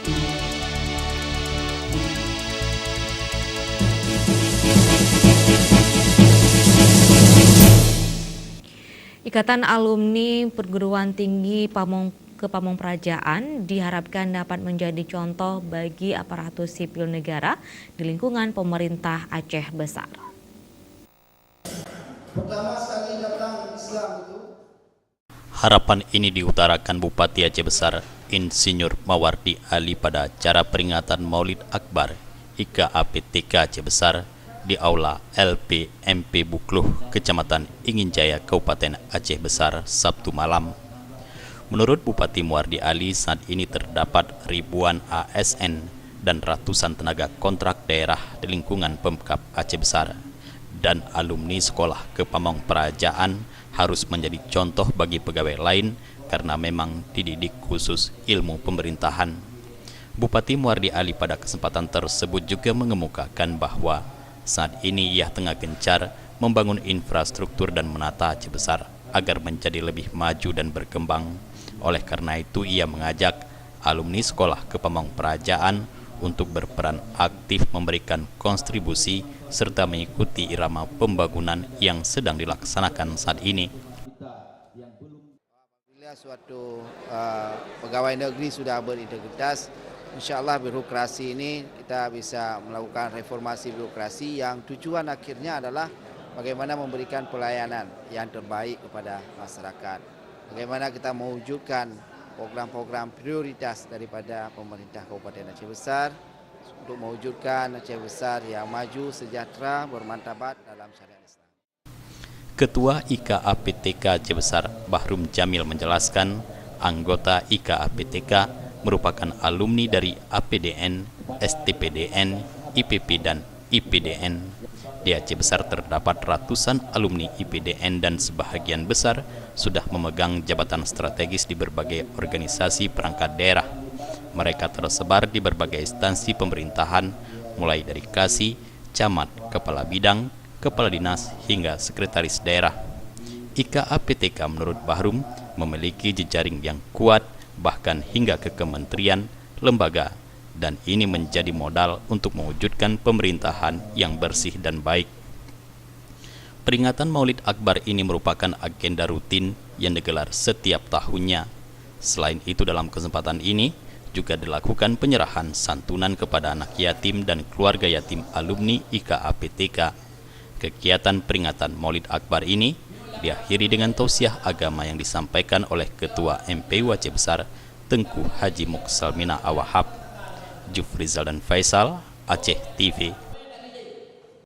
Ikatan Alumni Perguruan Tinggi Pamong Praja diharapkan dapat menjadi contoh bagi aparatur sipil negara di lingkungan pemerintah Aceh Besar. Pertama sekali datang Islam itu. Harapan ini diutarakan Bupati Aceh Besar Insinyur Mawardi Ali pada acara peringatan Maulid Akbar IKAPTK Aceh Besar di Aula LPMP Bukluh, Kecamatan Inginjaya, Kabupaten Aceh Besar, Sabtu malam. Menurut Bupati Mawardi Ali, saat ini terdapat ribuan ASN dan ratusan tenaga kontrak daerah di lingkungan Pemkab Aceh Besar, dan alumni sekolah Kepamong Perajaan harus menjadi contoh bagi pegawai lain karena memang dididik khusus ilmu pemerintahan. Bupati Mawardi Ali pada kesempatan tersebut juga mengemukakan bahwa saat ini ia tengah gencar membangun infrastruktur dan menata Aceh Besar agar menjadi lebih maju dan berkembang. Oleh karena itu ia mengajak alumni sekolah Kepamong Perajaan untuk berperan aktif memberikan kontribusi serta mengikuti irama pembangunan yang sedang dilaksanakan saat ini. Bila suatu pegawai negeri sudah berintegritas, insya-Allah birokrasi ini kita bisa melakukan reformasi birokrasi yang tujuan akhirnya adalah bagaimana memberikan pelayanan yang terbaik kepada masyarakat. Bagaimana kita mewujudkan program-program prioritas daripada pemerintah Kabupaten Aceh Besar untuk mewujudkan Aceh Besar yang maju, sejahtera, bermartabat dalam syariat Islam. Ketua IKAPTK Aceh Besar Bahrum Jamil menjelaskan anggota IKAPTK merupakan alumni dari APDN, STPDN, IPP, dan IPDN. Di Aceh Besar terdapat ratusan alumni IPDN dan sebahagian besar sudah memegang jabatan strategis di berbagai organisasi perangkat daerah. Mereka tersebar di berbagai instansi pemerintahan, mulai dari Kasih, Camat, Kepala Bidang, Kepala Dinas, hingga Sekretaris Daerah. IKAPTK menurut Bahrum memiliki jejaring yang kuat, bahkan hingga ke kementerian, lembaga, dan ini menjadi modal untuk mewujudkan pemerintahan yang bersih dan baik. Peringatan Maulid Akbar ini merupakan agenda rutin yang digelar setiap tahunnya. Selain itu, dalam kesempatan ini juga dilakukan penyerahan santunan kepada anak yatim dan keluarga yatim alumni IKAPTK. Kegiatan peringatan Maulid Akbar ini diakhiri dengan tausiah agama yang disampaikan oleh Ketua MPU Aceh Besar Tengku Haji Muksalmina Awahab. Jufrizal dan Faisal, Aceh TV.